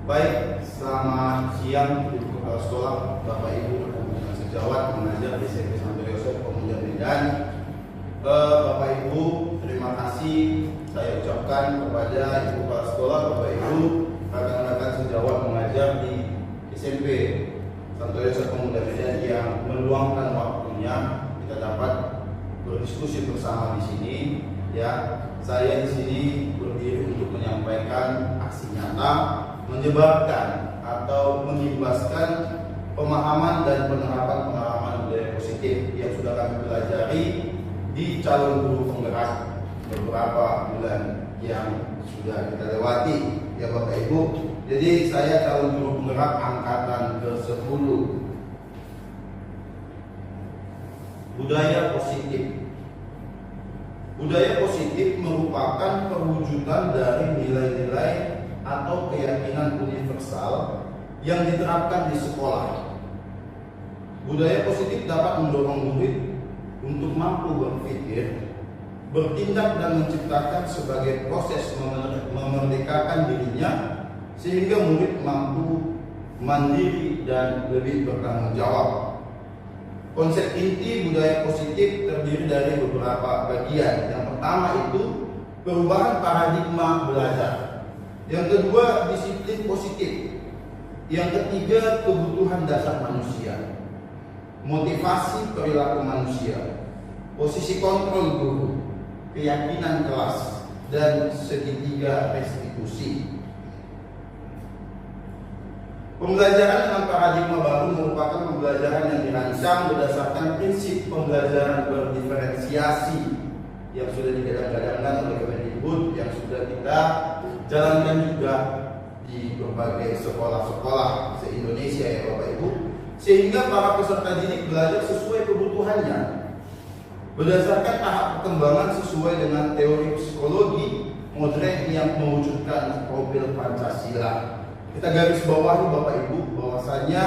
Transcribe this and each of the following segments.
Baik, selamat siang Ibu Kepala Sekolah, Bapak Ibu dan sejawat mengajar di SMP Santo Yosef Pemuda Medan. Bapak Ibu, terima kasih saya ucapkan kepada Ibu Kepala Sekolah, Bapak Ibu, rekan-rekan sejawat mengajar di SMP Santo Yosef Pemuda Medan yang meluangkan waktunya kita dapat berdiskusi bersama di sini. Ya, saya di sini berdiri untuk menyampaikan aksi nyata menyebarkan atau mengimbaskan pemahaman dan penerapan pengalaman budaya positif yang sudah kami pelajari di calon guru penggerak beberapa bulan yang sudah kita lewati, ya Bapak Ibu. Jadi saya calon guru penggerak angkatan ke-10. Budaya positif. Budaya positif merupakan perwujudan dari nilai-nilai atau keyakinan universal yang diterapkan di sekolah. Budaya positif dapat mendorong murid untuk mampu berpikir, bertindak dan menciptakan sebagai proses memerdekakan dirinya sehingga murid mampu mandiri dan lebih bertanggung jawab. Konsep inti budaya positif terdiri dari beberapa bagian. Yang pertama itu perubahan paradigma belajar. Yang kedua, disiplin positif. Yang ketiga, kebutuhan dasar manusia. Motivasi perilaku manusia. Posisi kontrol guru. Keyakinan kelas. Dan segitiga restitusi. Pembelajaran dengan paradigma baru merupakan pembelajaran yang dirancang berdasarkan prinsip pembelajaran berdiferensiasi yang sudah digadang-gadangkan oleh Kemendikbud, yang sudah kita jalankan juga di berbagai sekolah-sekolah se-Indonesia, ya Bapak Ibu, sehingga para peserta didik belajar sesuai kebutuhannya berdasarkan tahap perkembangan sesuai dengan teori psikologi modern yang mewujudkan profil Pancasila. Kita garis bawahi Bapak Ibu bahwasanya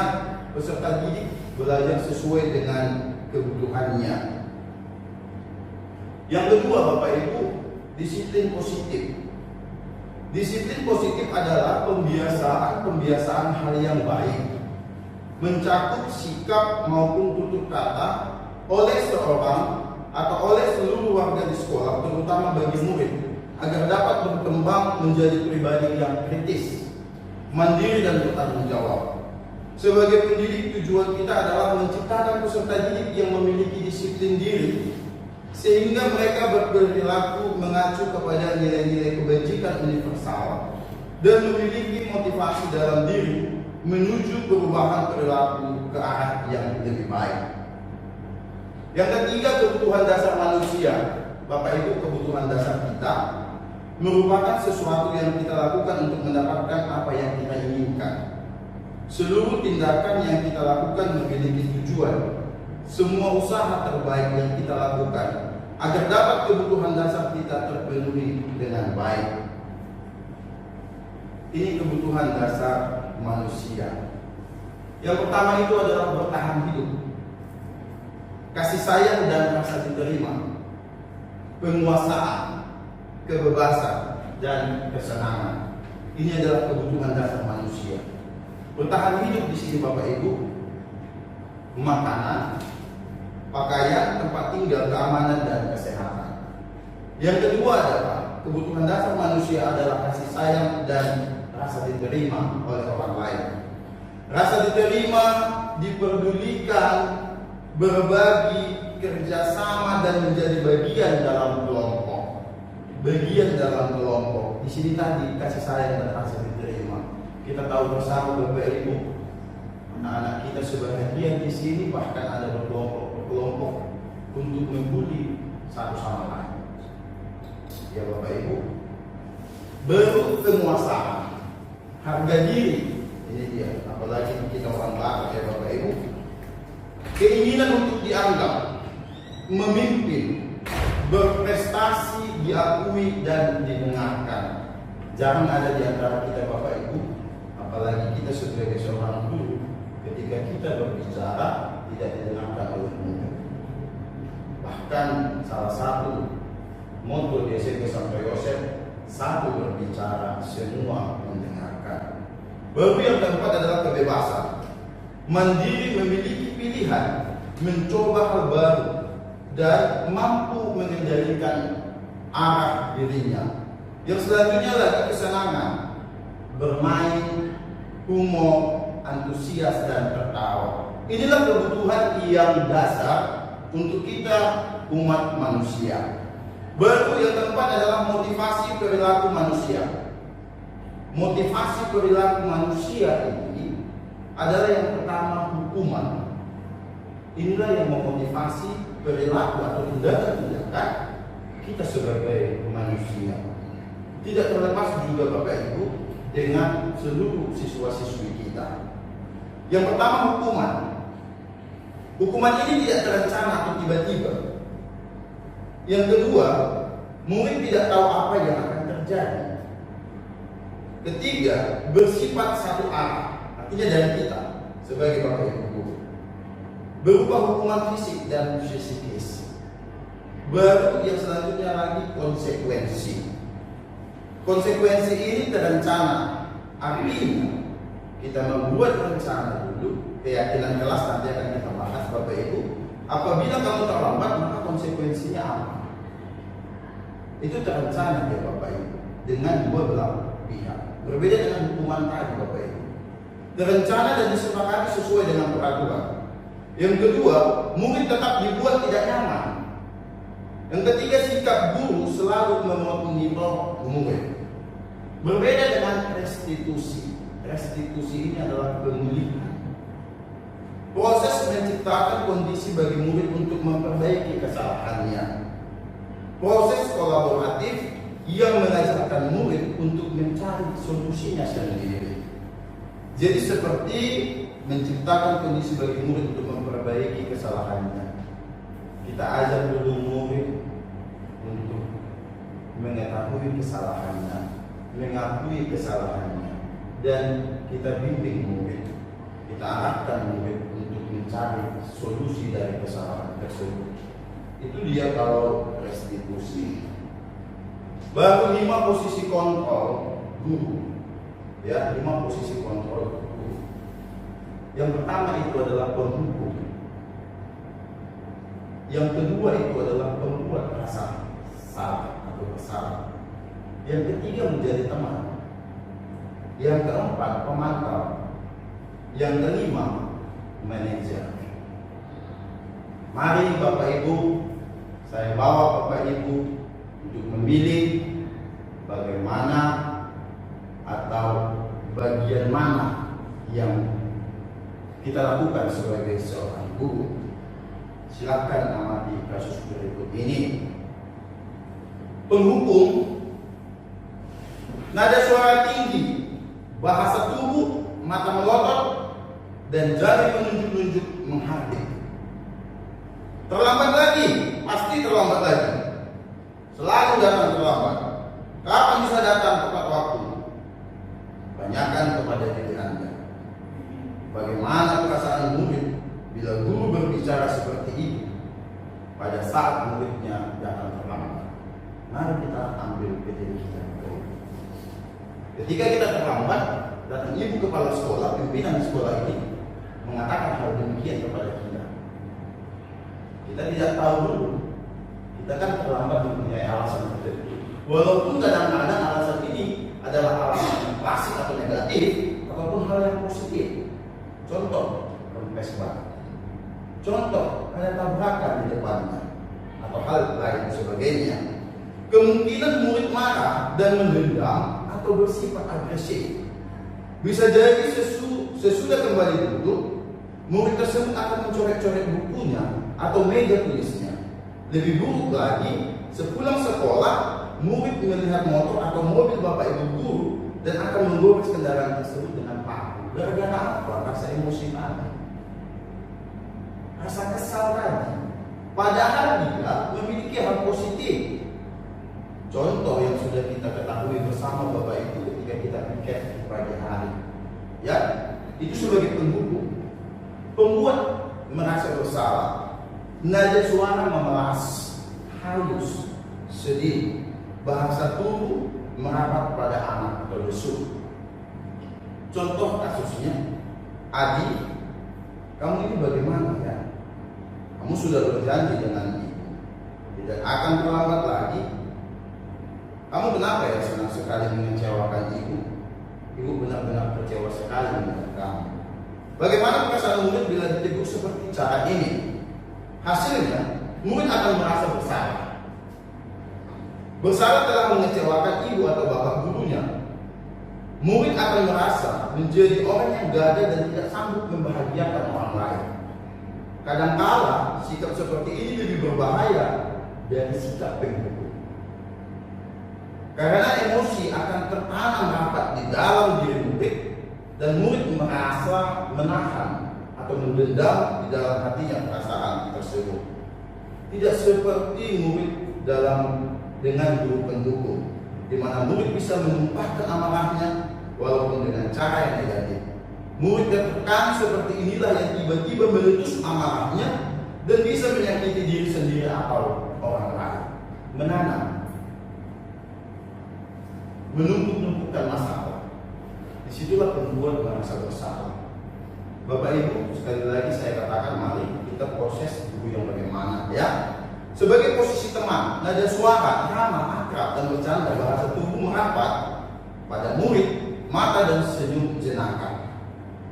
peserta didik belajar sesuai dengan kebutuhannya. Yang kedua Bapak Ibu, disiplin positif. Disiplin positif adalah pembiasaan hal yang baik, mencakup sikap maupun tutur kata oleh seorang atau oleh seluruh warga di sekolah, terutama bagi murid, agar dapat berkembang menjadi pribadi yang kritis, mandiri dan bertanggung jawab. Sebagai pendidik, tujuan kita adalah menciptakan peserta didik yang memiliki disiplin diri, sehingga mereka berperilaku mengacu kepada nilai-nilai kebajikan universal dan memiliki motivasi dalam diri menuju perubahan perilaku ke arah yang lebih baik. Yang ketiga, kebutuhan dasar manusia. Bapak Ibu, kebutuhan dasar kita merupakan sesuatu yang kita lakukan untuk mendapatkan apa yang kita inginkan. Seluruh tindakan yang kita lakukan memiliki tujuan. Semua usaha terbaik yang kita lakukan agar dapat kebutuhan dasar kita terpenuhi dengan baik. Ini kebutuhan dasar manusia. Yang pertama itu adalah bertahan hidup, kasih sayang dan rasa diterima, penguasaan, kebebasan, dan kesenangan. Ini adalah kebutuhan dasar manusia. Bertahan hidup di sini Bapak Ibu, makanan, pakaian, tempat tinggal, keamanan, dan kesehatan. Yang kedua adalah kebutuhan dasar manusia adalah kasih sayang dan rasa diterima oleh orang lain. Rasa diterima, diperdulikan, berbagi, kerjasama, dan menjadi bagian dalam kelompok. Bagian dalam kelompok. Di sini tadi kasih sayang dan rasa diterima. Kita tahu bersama Bapak Ibu, anak-anak kita sebagian di sini bahkan ada berkelompok untuk membuli satu sama lain. Ya Bapak Ibu, baru penguasaan, harga diri. Ini dia, apalagi kita orang Batak, ya Bapak Ibu. Keinginan untuk dianggap, memimpin, berprestasi, diakui dan didengarkan. Jarang ada di antara kita Bapak Ibu, apalagi kita sebagai seorang guru, ketika kita berbicara tidak didengarkan oleh murid. Bahkan salah satu motto di SMP Santo Yosef, satu berbicara, semua mendengarkan. Baru yang keempat adalah kebebasan. Mandiri, memiliki pilihan, mencoba hal baru, dan mampu mengendalikan arah dirinya. Yang selanjutnya lagi kesenangan, bermain, humor, antusias, dan tertawa. Inilah kebutuhan yang dasar untuk kita umat manusia. Baru yang keempat adalah motivasi perilaku manusia. Motivasi perilaku manusia ini adalah yang pertama hukuman. Inilah yang memotivasi perilaku atau tindakan-tindakan kita sebagai manusia. Tidak terlepas juga Bapak Ibu dengan seluruh siswa-siswi kita. Yang pertama hukuman. Hukuman ini tidak terencana atau tiba-tiba. Yang kedua, murid tidak tahu apa yang akan terjadi. Ketiga, bersifat satu arah, artinya dari kita sebagai Bapak Ibu guru. Berupa hukuman fisik dan psikis. Baru yang selanjutnya lagi konsekuensi. Konsekuensi ini terencana. Artinya kita membuat rencana dulu, keyakinan kelas nanti akan kita bahas Bapak Ibu. Apabila kamu terlambat, maka konsekuensinya apa? Itu terencana ya Bapak Ibu dengan dua belah pihak. Berbeda dengan hukuman tadi Bapak Ibu. Terencana dan disepakati sesuai dengan peraturan. Yang kedua, murid tetap dibuat tidak nyaman. Yang ketiga, sikap guru selalu memonitor murid. Berbeda dengan restitusi. Restitusi ini adalah pemulihan. Proses menciptakan kondisi bagi murid untuk memperbaiki kesalahannya. Proses kolaboratif yang mengajarkan murid untuk mencari solusinya sendiri. Jadi seperti menciptakan kondisi bagi murid untuk memperbaiki kesalahannya. Kita ajar dulu murid untuk mengetahui kesalahannya, mengakui kesalahannya, dan kita bimbing murid. Kita arahkan murid untuk mencari solusi dari kesalahan tersebut. Itu dia kalau restitusi. Baru 5 posisi kontrol guru. Ya, 5 posisi kontrol guru. Yang pertama itu adalah penghukum. Yang kedua itu adalah pembuat rasa salah atau bersalah. Yang ketiga menjadi teman. Yang keempat pemantau. Yang kelima manajer. Mari Bapak Ibu, saya bawa Bapak Ibu untuk memilih bagaimana atau bagian mana yang kita lakukan sebagai seorang guru. Silakan amati kasus berikut ini. Penghukum, nada suara tinggi, bahasa tubuh, mata melotot, dan jari menunjuk-nunjuk menghardik. Terlambat lagi, pasti terlambat lagi. Selalu datang terlambat. Kapan bisa datang tepat waktu? Tanyakan kepada diri Anda. Bagaimana perasaan murid bila guru berbicara seperti itu pada saat muridnya datang terlambat? Mari kita ambil ke diri kita. Ketika kita terlambat, datang ibu kepala sekolah, pimpinan sekolah ini mengatakan hal demikian kepada kita. Kita tidak tahu dulu. Kita kan terlambat mempunyai alasan tertentu. Walaupun kadang-kadang alasan ini adalah alasan yang klasik atau negatif, ataupun hal yang positif. Contoh, rempes ban. Contoh, ada tabrakan di depannya, atau hal lain sebagainya. Kemungkinan murid marah dan mendendam atau bersifat agresif. Bisa jadi sesudah kembali duduk, murid tersebut akan mencoret-coret bukunya atau meja tulisnya. Lebih buruk lagi, sepulang sekolah, murid melihat motor atau mobil Bapak Ibu guru dan akan menggores kendaraan tersebut dengan paku. Gara-gara apa? Rasa emosi tadi, rasa kesal tadi. Padahal dia memiliki hal positif. Contoh yang sudah kita ketahui bersama Bapak Ibu ketika kita piket di pagi hari, ya, itu sebagai penghukum. Pembuat merasa bersalah. Nada suara memelas, halus, sedih. Bahasa tubuh merapat pada anak atau lesu. Contoh kasusnya, Adi, kamu ini bagaimana ya? Kamu sudah berjanji dengan ibu tidak akan terlambat lagi. Kamu kenapa ya senang sekali mengecewakan ibu? Ibu benar-benar kecewa sekali dengan kamu. Bagaimana perasaan murid bila ditegur seperti cara ini? Hasilnya, murid akan merasa bersalah. Bersalah telah mengecewakan ibu atau bapak gurunya. Murid akan merasa menjadi orang yang gagal dan tidak sanggup membahagiakan orang lain. Kadangkala sikap seperti ini lebih berbahaya dari sikap penghukum. Karena emosi akan tertanam rapat di dalam diri murid dan murid merasa menahan atau mendendam di dalam hatinya perasaan tersebut. Tidak seperti murid dengan guru pendukung, di mana murid bisa menumpahkan amarahnya walaupun dengan cara yang negatif. Murid tertekan seperti inilah yang tiba-tiba meletus amarahnya dan bisa menyakiti diri sendiri atau orang lain. Menanam, menumpuk-numpukkan masalah. Disitulah pembuat merasa bersalah. Bapak Ibu, sekali lagi saya katakan, mari kita proses dulu yang bagaimana ya. Sebagai posisi teman, nada suara, ramah, akrab, dan bercanda, bahasa tubuh merapat pada murid, mata dan senyum jenaka.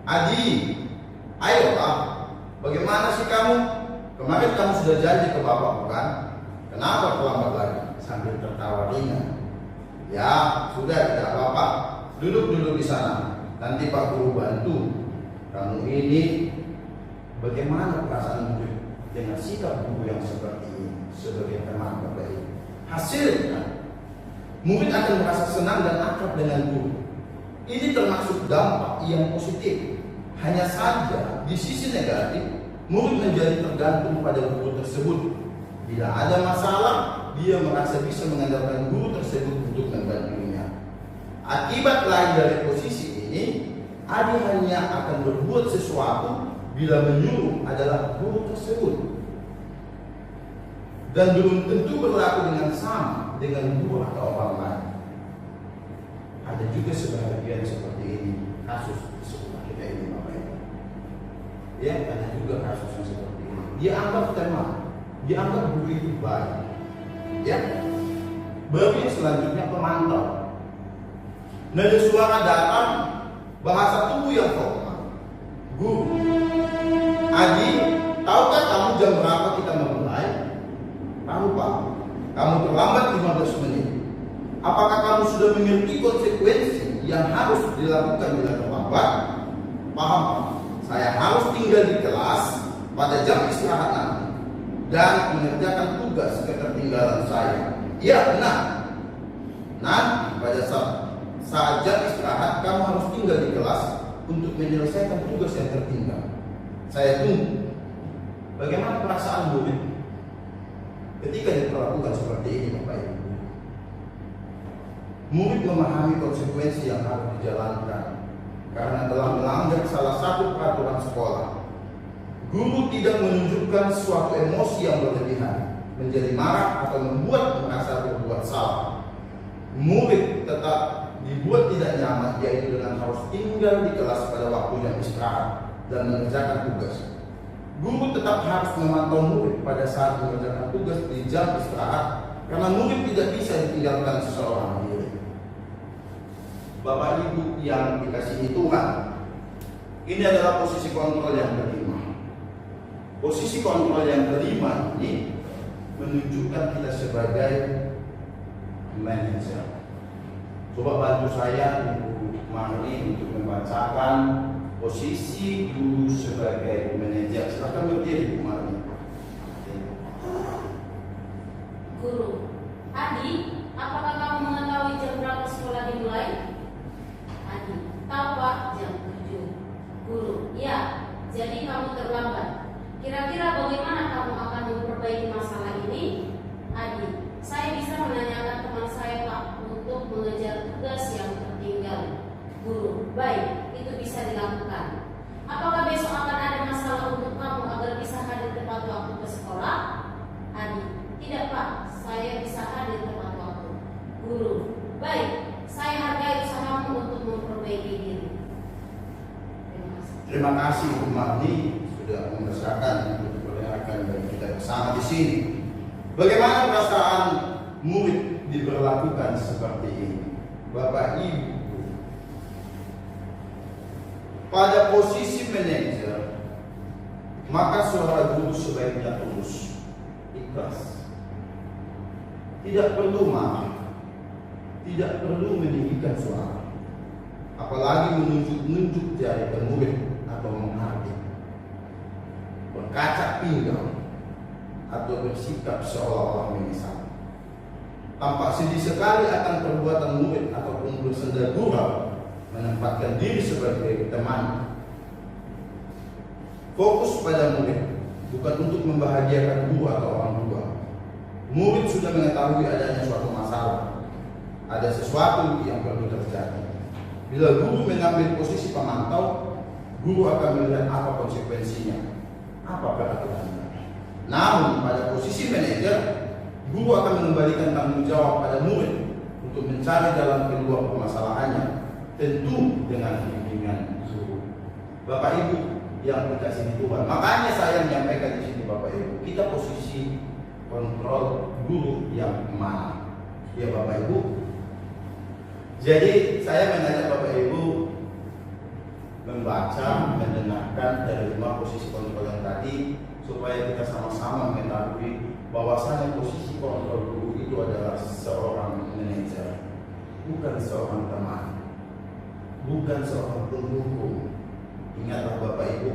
Adi, ayolah, bagaimana sih kamu? Kemarin kamu sudah janji ke bapak bukan? Kenapa terlambat lagi? Sambil tertawa ringan. Ya, sudah tidak apa-apa. Duduk di sana. Nanti Pak Guru bantu. Kamu ini bagaimana perasaan murid dengan sikap guru yang seperti ini sebagai teman Bapak Ibu? Hasilnya, murid akan merasa senang dan akrab dengan guru. Ini termasuk dampak yang positif. Hanya saja di sisi negatif, murid menjadi tergantung pada guru tersebut. Bila ada masalah, dia merasa bisa mengandalkan guru tersebut untuk membantunya. Akibat lain dari posisi ini, Adi hanya akan berbuat sesuatu bila menyuruh adalah guru tersebut, dan belum tentu berlaku dengan sama dengan guru atau orang lain. Ada juga sebagian seperti ini kasus di sekolah kita ini, Bapak Ibu. Ya, ada juga kasus yang seperti ini. Dia anggap teman, dia anggap guru itu baik. Ya, baru yang selanjutnya pemantau. Nada suara datang, bahasa tubuh yang formal. Guru, Adi, tahukah kamu jam berapa kita memulai? Tahu Pak, kamu terlambat 15 menit. Apakah kamu sudah mengerti konsekuensi yang harus dilakukan bila terlambat? Paham Pak, saya harus tinggal di kelas pada jam istirahat nanti dan mengerjakan tugas ketertinggalan saya. Iya benar. Nanti pada saat jam istirahat kamu harus tinggal di kelas untuk menyelesaikan tugas yang tertinggal. Saya tunggu. Bagaimana perasaan murid ketika diperlakukan seperti ini, Bapak Ibu? Murid memahami konsekuensi yang harus dijalankan karena telah melanggar salah satu peraturan sekolah. Guru tidak menunjukkan suatu emosi yang berlebihan, menjadi marah atau membuat merasa berbuat salah. Murid tetap dibuat tidak nyaman, yaitu dengan harus tinggal di kelas pada waktu yang istirahat dan mengerjakan tugas. Guru tetap harus memantau murid pada saat mengerjakan tugas di jam istirahat, karena murid tidak bisa ditinggalkan seseorang diri. Bapak Ibu yang dikasihi Tuhan, ini adalah posisi kontrol yang kelima. Posisi kontrol yang kelima ini menunjukkan kita sebagai manajer. Coba bantu saya Ibu Marni untuk membacakan posisi guru sebagai manajer. Silakan berdiri Bu Marni. Guru, Adi, apakah kamu mengetahui jam berapa sekolah dimulai? Adi, tahu Pak, jam 7. Guru, ya, jadi kamu terlambat. Kira-kira bagaimana kamu akan memperbaiki masalah ini? Adi, saya bisa menanyakan teman saya Pak untuk mengejar tugas yang tertinggal. Guru, baik, itu bisa dilakukan. Apakah besok akan ada masalah untuk kamu agar bisa hadir tepat waktu ke sekolah? Adi, tidak Pak, saya bisa hadir tepat waktu. Guru, baik, saya hargai usahamu untuk memperbaiki diri. Terima kasih Bu Marni sudah membacakan untuk perdengarkan dari kita bersama di sini. Bagaimana perasaan murid diberlakukan seperti ini? Bapak Ibu, pada posisi manajer, maka suara guru sebaiknya tulus, ikhlas. Tidak perlu marah, tidak perlu meninggikan suara, apalagi menunjuk jari ke murid atau menghardik, berkaca pinggang, atau bersikap seolah-olah menyesal. Tampak sedih sekali akan perbuatan murid ataupun bersenda gurau menempatkan diri sebagai teman. Fokus pada murid, bukan untuk membahagiakan guru atau orang tua. Murid sudah mengetahui adanya suatu masalah, ada sesuatu yang perlu terjadi. Bila guru mengambil posisi pemantau, guru akan melihat apa konsekuensinya, apa peraturannya. Namun pada posisi manajer, guru akan mengembalikan tanggung jawab pada murid untuk mencari jalan keluar permasalahannya, tentu dengan bimbingan guru. Bapak Ibu yang dikasihi Tuhan, makanya saya menyampaikan di sini Bapak Ibu, kita posisi kontrol guru yang mana? Ya Bapak Ibu. Jadi saya mengajak Bapak Ibu membaca, mendengarkan dari 5 posisi kontrol yang tadi, supaya kita sama-sama mengetahui bahwasanya posisi kontrol guru itu adalah seorang manajer, bukan seorang teman, bukan seorang pendukung. Ingatlah Bapak Ibu,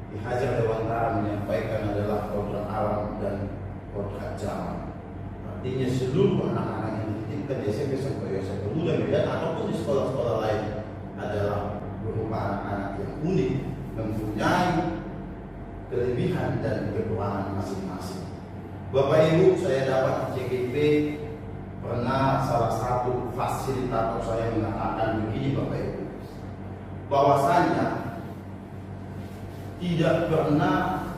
Ki Hajar Dewantara menyampaikan adalah kodrat alam dan kodrat zaman. Artinya seluruh anak-anak yang dititipkan di SMP sampai SMP Muda Medan ataupun di sekolah-sekolah lain adalah berupa anak-anak yang unik, mempunyai kelebihan dan kekurangan masing-masing. Bapak Ibu, saya dapat di CGP pernah salah satu fasilitator saya mengatakan begini Bapak Ibu, bahwasanya tidak pernah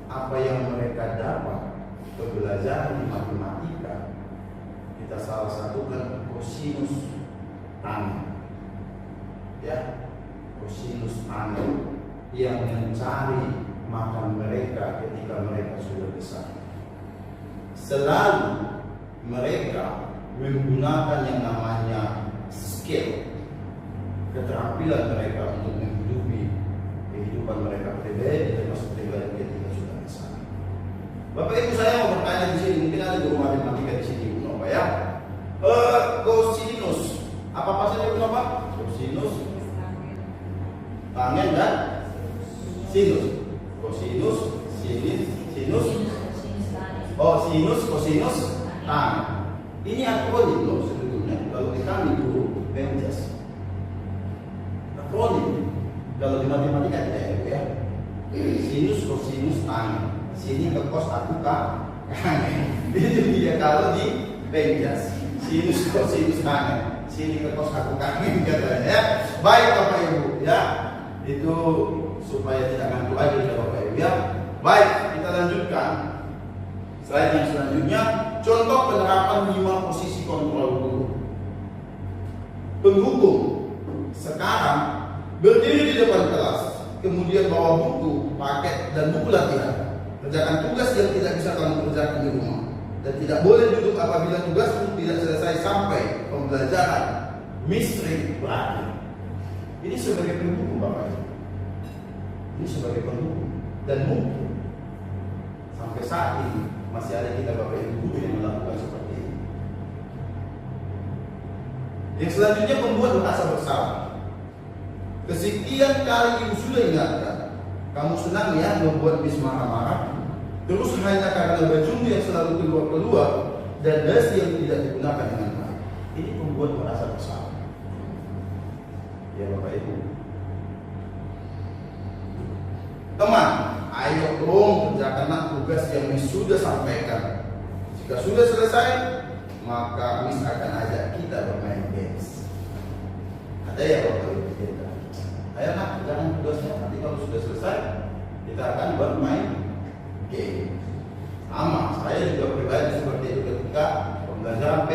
apa yang mereka dapat pembelajaran di matematika kita salah satukan kosinus tan, ya, kosinus tan yang mencari makan mereka ketika mereka sudah besar. Selalu mereka menggunakan yang namanya skill, keterampilan mereka untuk menghidupi kehidupan mereka pribadi termasuk pribadi ketika sudah besar. Bapak Ibu, saya mau bertanya di sini, mungkin ada guru matematika di sini, Bu Nova ya. Kosinus, apa saja Bu Nova? Kosinus, tangent dan sinus. Kosinus, sinus. Oh, sinus, kosinus, tan. Ini akronim loh sebetulnya. Kalau di kami guru Benjas, akronim. Kalau di matematika tidak ya. Sinus, kosinus, tan. Sini ke kos aku kan. Itu dia kalau di Benjas. Sinus, kosinus, tan. Sini ke kos aku kan. Katanya ya. Baik Bapak Ibu ya. Itu supaya tidak ngantuk aja ya Bapak Ibu ya. Baik, kita lanjutkan. Slide yang selanjutnya, contoh penerapan 5 posisi kontrol guru. Penghukum sekarang berdiri di depan kelas, kemudian bawa buku, paket, dan buku latihan. Kerjakan tugas yang tidak bisa kamu kerjakan di rumah, dan tidak boleh duduk apabila tugas itu tidak selesai sampai pembelajaran misteri berakhir. Ini sebagai penghukum Bapak Ibu. Ini sebagai penghukum, dan mungkin sampai saat ini masih ada kita Bapak Ibu guru yang melakukan seperti ini. Yang selanjutnya, membuat merasa bersalah. Kesekian kali ibu sudah ingatkan, kamu senang ya membuat bis marah-marah, terus hanya karena baju yang selalu keluar-keluar dan dasi yang tidak digunakan dengan baik. Ini membuat merasa bersalah. Ya Bapak Ibu. Teman, ayo dong kerjakanlah tugas yang Miss sudah sampaikan. Jika sudah selesai, maka Miss akan ajak kita bermain games. Ada ya Bapak Ibu kita. Ayo nak kerjakan tugasnya. Nanti kalau sudah selesai, kita akan bermain game. Sama, saya juga pribadi seperti itu ketika pembelajaran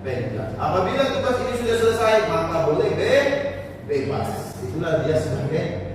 penjas. Apabila tugas ini sudah selesai, maka boleh bebas. Itulah dia sebagai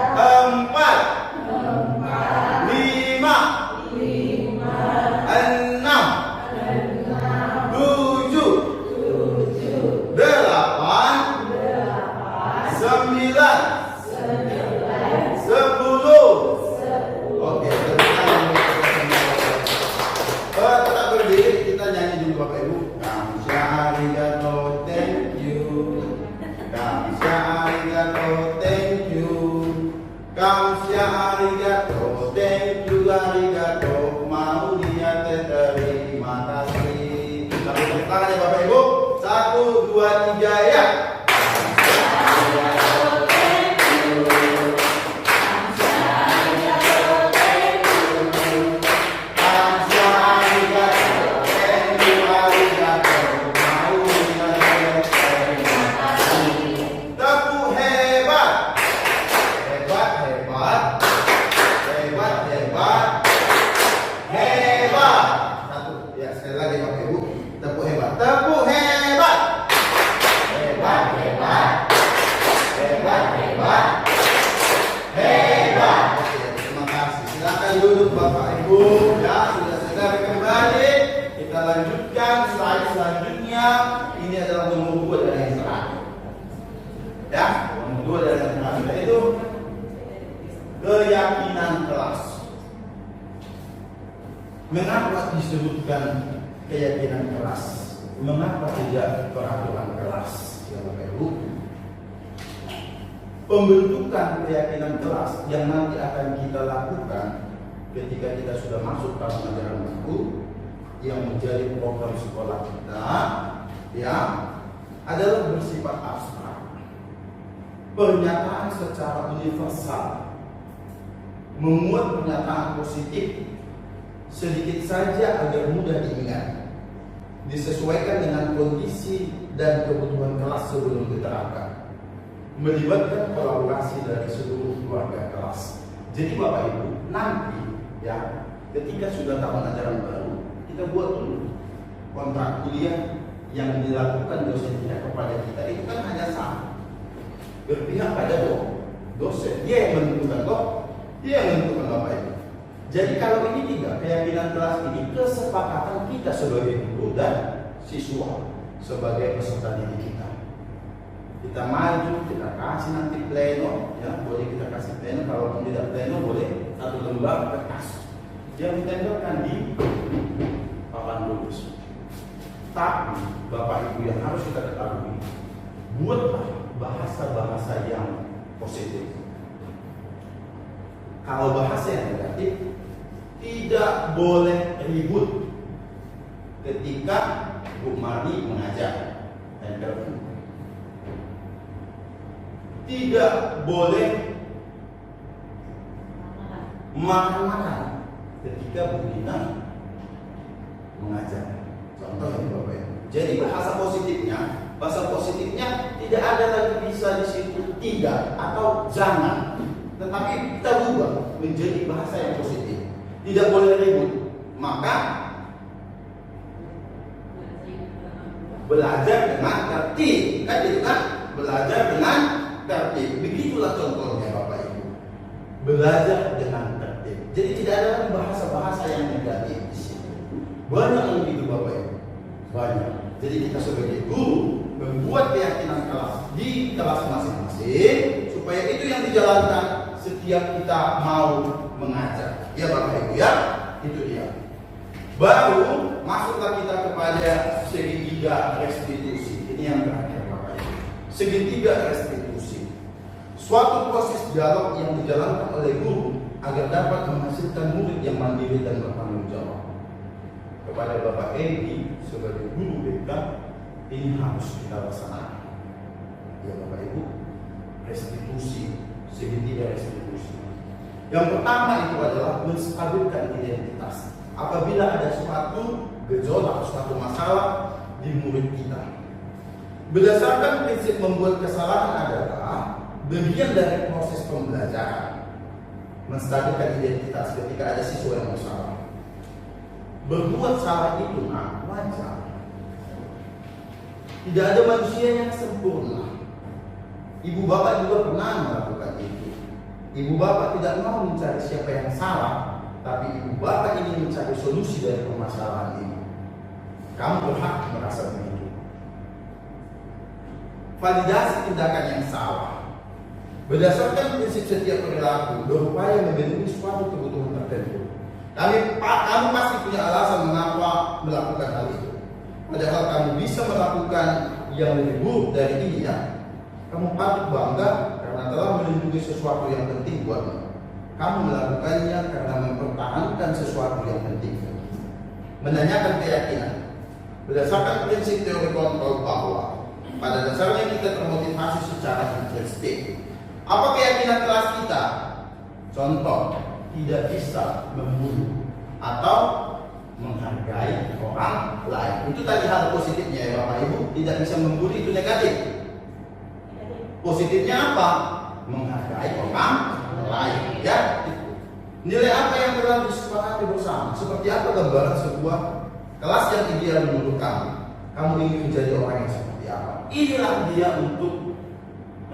empat, lima, enam, tujuh, delapan, sembilan, sepuluh. Oke, tetap berdiri, kita nyanyi dulu Bapak Ibu. Kamsha arigato, thank you. Kamsha arigato, thank you. Kamsha arigato, thank you, arigato. Mau dia terima kasih. Sampai tepuk tangan ya Bapak Ibu. 1, 2, 3 ya. Tepuk hebat. Bapak Ibu, ya sudah selesai kembali. Kita lanjutkan slide selanjutnya. Ini adalah nomor 2 dari yang terakhir. Ya, nomor 2 dari yang terakhir itu keyakinan kelas. Mengapa disebutkan keyakinan kelas? Mengapa tidak peraturan kelas? Ya Bapak Ibu, pembentukan keyakinan kelas yang nanti akan kita lakukan ketika kita sudah masuk tahun ajaran baru yang menjadi program sekolah kita, ya, adalah bersifat abstrak, pernyataan secara universal, memuat pernyataan positif sedikit saja agar mudah diingat, disesuaikan dengan kondisi dan kebutuhan kelas sebelum diterapkan, melibatkan kolaborasi dari seluruh keluarga kelas. Jadi Bapak Ibu, nanti ya ketika sudah tahun ajaran baru, kita buat dulu kontrak kuliah yang dilakukan dosen kita kepada kita itu kan hanya satu, berpihak pada dosen. Dia yang menentukan kok, dia yang menentukan Bapak Ibu. Jadi kalau ini tidak, keyakinan kelas ini kesepakatan kita sebagai guru dan siswa sebagai peserta didik kita. Kita maju, kita kasih nanti pleno, ya boleh kita kasih pleno. Kalau tidak pleno boleh satu lembar kertas yang ditempelkan di papan tulis. Tapi Bapak Ibu yang harus kita ketahui, buatlah bahasa-bahasa yang positif. Kalau bahasa yang negatif, tidak boleh ribut ketika Bu Marni mengajar dan berguru. Tidak boleh marah-marah ketika Bu Dina mengajar. Contoh yang Bapak Ibu. Jadi bahasa positifnya tidak ada lagi bisa di situ tidak atau jangan, tetapi kita ubah menjadi bahasa yang positif. Tidak boleh ribut. Maka belajar dengan tertib, kan gitu kan? Belajar dengan tertib. Begitulah contohnya Bapak Ibu. Belajar dengan tertib. Jadi tidak ada bahasa-bahasa yang negatif di sini. Banyak yang begitu Bapak Ibu. Banyak. Jadi kita sebagai guru membuat keyakinan kelas di kelas masing-masing supaya itu yang dijalankan setiap kita mau mengajar. Ya Bapak Ibu ya, itu dia. Baru masuklah kita kepada segitiga restitusi. Ini yang terakhir Bapak Ibu. Segitiga restitusi. Suatu proses dialog yang dijalankan oleh guru agar dapat menghasilkan murid yang mandiri dan bertanggung jawab. Kepada Bapak Edi sebagai guru BK, ini harus kita laksanakan. Ya Bapak Ibu, restitusi, segitiga restitusi. Yang pertama itu adalah menstabilkan identitas. Apabila ada suatu gejolak, suatu masalah di murid kita, berdasarkan prinsip membuat kesalahan adalah bagian dari proses pembelajaran. Menstabilkan identitas ketika ada siswa yang bersalah. Berbuat salah itu wajar. Tidak ada manusia yang sempurna. Ibu bapak juga pernah melakukan itu. Ibu bapak tidak mau mencari siapa yang salah, tapi ibu bapak ingin mencari solusi dari permasalahan ini. Kamu berhak merasa begitu. Validasi tindakan yang salah. Berdasarkan prinsip setiap perilaku berupaya memenuhi suatu kebutuhan tertentu. Kamu pasti punya alasan mengapa melakukan hal itu. Padahal kamu bisa melakukan yang lebih buruk dari ini ya. Kamu patut bangga karena telah melindungi sesuatu yang penting buatmu. Kamu melakukannya karena mempertahankan sesuatu yang penting. Menanyakan keyakinan. Berdasarkan prinsip teori kontrol bahwa pada dasarnya kita termotivasi secara intrinsik. Apa keyakinan kelas kita? Contoh, tidak bisa membunuh atau menghargai orang lain. Itu tadi hal positifnya ya Bapak Ibu. Tidak bisa membunuh itu negatif. Positifnya apa? Menghargai orang lain. Ya. Nilai apa yang telah disepakati bersama? Seperti apa gambaran sebuah kelas yang ideal menurut kamu? Kamu ingin menjadi orang yang seperti apa? Inilah dia untuk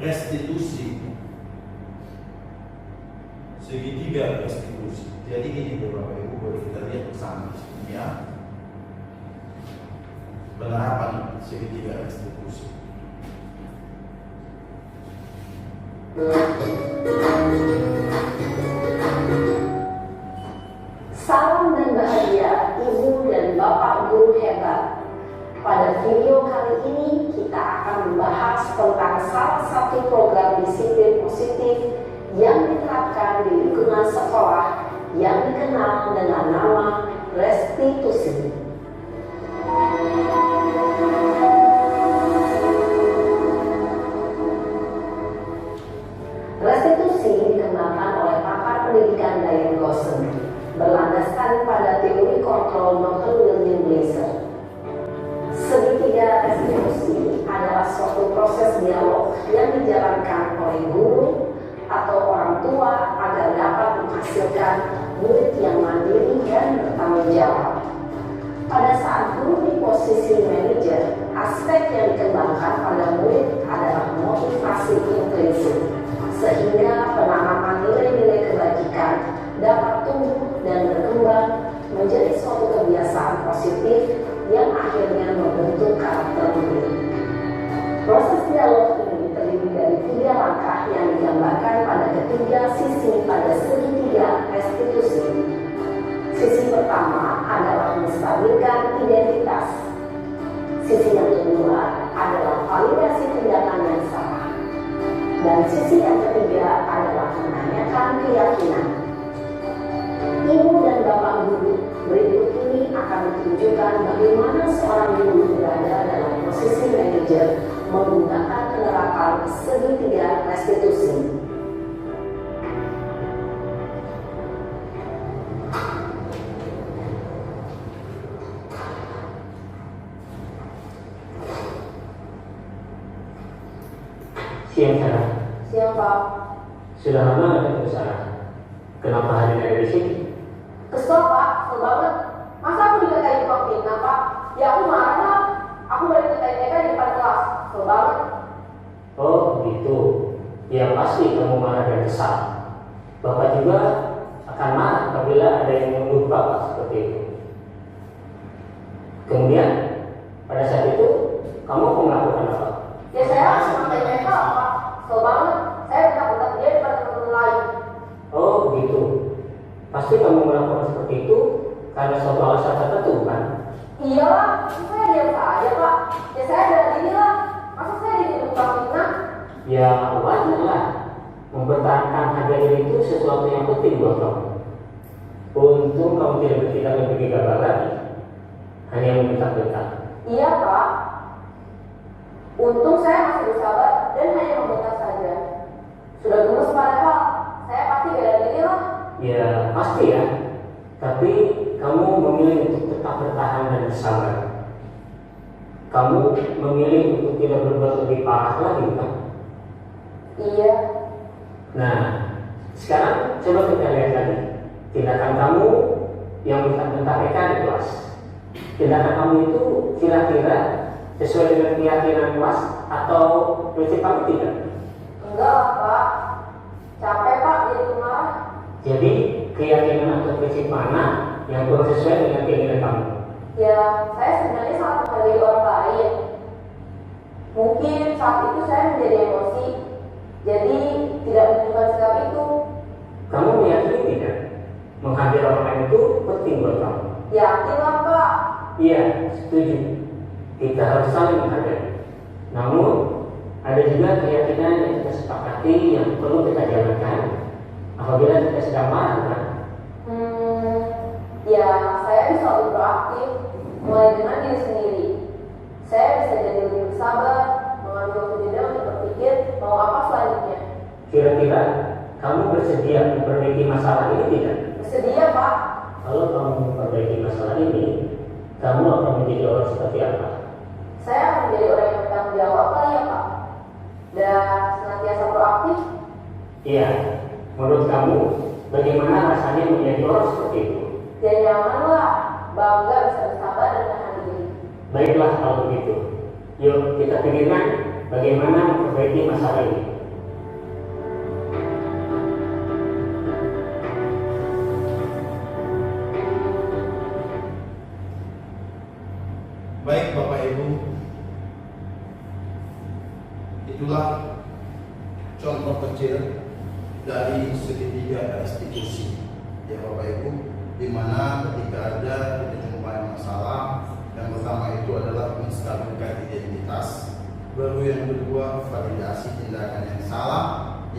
restitusi. Segitiga restitusi. Jadi ini Bapak Ibu boleh kita lihat bersama di sini ya. Penerapan segitiga restitusi. Salam dan bahagia Ibu dan Bapak guru hebat. Pada video kali ini kita akan membahas tentang salah satu program disiplin positif yang diterapkan di lingkungan sekolah yang dikenal dengan nama restitusi. Restitusi dikembangkan oleh pakar pendidikan Diane Gosson, berlandaskan pada teori kontrol Dr. William Blaser. Segitiga restitusi adalah suatu proses dialog yang dijalankan oleh guru atau orang tua agar dapat menghasilkan murid yang mandiri dan bertanggung jawab. Pada saat guru di posisi manajer, aspek yang dikembangkan pada murid adalah motivasi intrinsik, sehingga penanaman nilai-nilai kebajikan dapat tumbuh dan berkembang menjadi suatu kebiasaan positif yang akhirnya membentuk karakter murid. Proses dialog ini terdiri dari 3 langkah yang digambarkan pada ketiga sisi pada segitiga restitusi. Sisi pertama adalah menstabilkan identitas. Sisi yang kedua adalah validasi tindakan yang salah. Dan sisi yang ketiga adalah menanyakan keyakinan. Ibu dan Bapak guru, berikut ini akan menunjukkan bagaimana seorang guru berada dalam posisi manajer menggunakan penerapan segitiga restitusi. Siang sana. Siang Pak. Sudah lama nggak ketemu sana? Kenapa hari ini ada di sini? Kesel Pak, kesel banget. Masa aku dikatain tukang fitnah Pak? Ya aku marah lah. Aku balik ke TK di depan kelas. Kesel banget. Oh gitu. Ya pasti kamu marah dan kesal. Bapak juga akan marah apabila ada yang menuduh Bapak seperti itu. Kemudian pada saat itu kamu mau melakukan apa? Ya saya harus memakai TK Pak. Kesel banget. Saya takut dia depan teman-teman lain. Oh begitu. Pasti kamu melakukan seperti itu karena suatu alasan tertentu kan? Iyalah, saya diam saja Pak. Ya saya ada diri lah. Masa saya dituduh tukang fitnah? Ya wajar lah. Mempertahankan harga diri itu sesuatu yang penting buat kamu. Untung kamu tidak bertindak lebih gegabah lagi, hanya membentak-bentak. Iya Pak. Untung saya masih bersabar dan hanya membentak saja. Sudah gemes padahal. Saya pasti bela diri lah. Ya pasti ya. Tapi kamu memilih untuk tetap bertahan dan bersabar. Kamu memilih untuk tidak berbuat lebih parah lagi kan? Iya. Nah, sekarang coba kita lihat lagi tindakan kamu yang bentak-bentak mereka di kelas. Tindakan kamu itu kira-kira sesuai dengan keyakinan kelas atau prinsip kamu tidak? Enggak lah Pak. Capek Pak jadi pemarah. Jadi keyakinan atau prinsip mana yang kurang sesuai dengan keinginan kamu? Ya, saya sebenarnya sangat menghargai orang lain. Mungkin saat itu saya menjadi emosi, jadi tidak menunjukkan sikap itu. Kamu meyakini tidak? Menghargai orang lain itu penting buat kamu. Yakin lah Pak. Iya, setuju. Kita harus saling menghargai. Namun, ada juga keyakinan yang kita sepakati yang perlu kita jalankan apabila kita sedang marah kan? Ya, saya bisa lebih proaktif, mulai dengan diri sendiri. Saya bisa jadi lebih bersabar, mengambil waktu jeda untuk berpikir mau apa selanjutnya. Kira-kira kamu bersedia memperbaiki masalah ini tidak? Bersedia Pak. Kalau kamu memperbaiki masalah ini, kamu akan menjadi orang seperti apa? Saya akan menjadi orang yang bertanggung jawab kali ya Pak. Dan senantiasa proaktif. Iya, menurut kamu bagaimana rasanya menjadi orang seperti itu? Ya nyaman lah, bangga bisa bersabar dan tahan diri. Baiklah kalau begitu. Yuk kita pikirkan bagaimana memperbaiki masalah ini. Baik Bapak Ibu, itulah contoh kecil dari segitiga restitusi ya Bapak Ibu, di mana ketika ada dijumpai masalah, yang pertama itu adalah menstabilkan identitas, baru yang kedua validasi tindakan yang salah,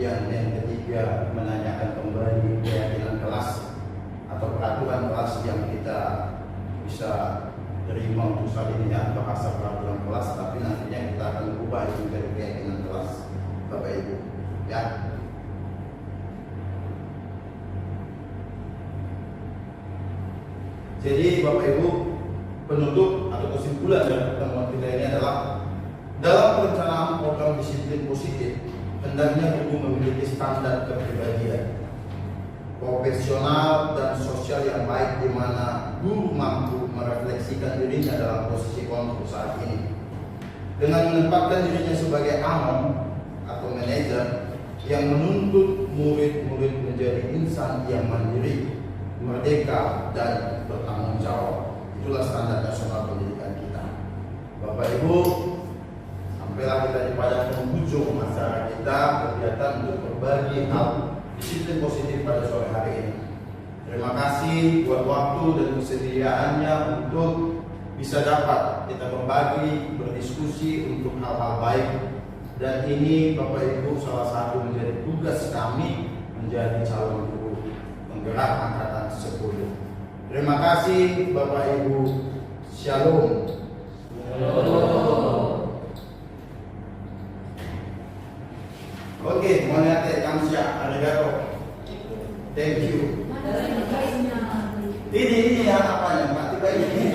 yang ketiga menanyakan kembali keyakinan kelas atau peraturan kelas yang kita bisa terima untuk saat ini ya, bahasa peraturan kelas, tapi nantinya kita akan ubah itu menjadi keyakinan kelas Bapak Ibu ya. Jadi Bapak Ibu, penutup atau kesimpulan dari pertemuan kita ini adalah dalam perencanaan program disiplin positif hendaknya guru memiliki standar kepribadian profesional dan sosial yang baik, di mana guru mampu merefleksikan dirinya dalam posisi kelompok saat ini dengan menempatkan dirinya sebagai amon atau manajer yang menuntut murid-murid menjadi insan yang mandiri, merdeka, dan bertanggung jawab. Itulah standar nasional pendidikan kita. Bapak Ibu, sampailah kita di pada penghujung acara kita, kegiatan untuk berbagi hal disiplin positif pada sore hari ini. Terima kasih buat waktu dan kesediaannya untuk bisa dapat kita berbagi, berdiskusi untuk hal-hal baik. Dan ini Bapak Ibu salah satu menjadi tugas kami menjadi calon guru penggerak angkatan 10. Terima kasih Bapak Ibu. Shalom. Oke, monate kamsia, arigato. Thank you. Ini yang apanya Pak? Tiba ini.